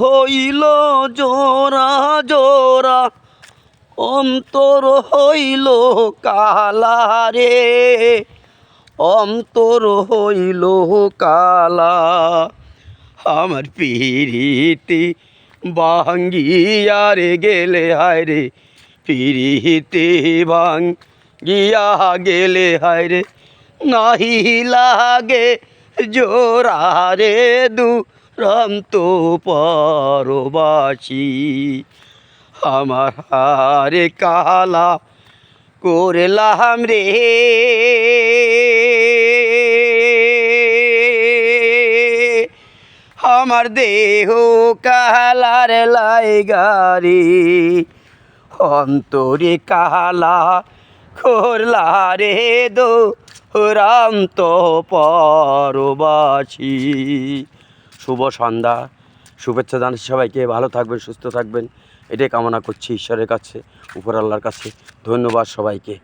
হইল জোড়া জোড়া, অন্তর হইল কালা রে, অন্তর হইল কালা। আমার পিরিতি ভাঙ্গিয়া রে গেলে হায় রে, পিরিতি ভাঙ্গিয়া গেলে হায় রে, নাহি লাগে জোড়া রে দুরন্ত পরবাসী। আমার হারে কালা করলাম রে, আমার দেহ কালার লাইগারি, অন্তরে কালা করলা রে দুরন্ত পরবাসী। শুভ সন্ধ্যা, শুভেচ্ছা জানাচ্ছি সবাইকে। ভালো থাকবেন, সুস্থ থাকবেন, এটাই কামনা করছি ঈশ্বরের কাছে, উপর আল্লাহর কাছে। ধন্যবাদ সবাইকে।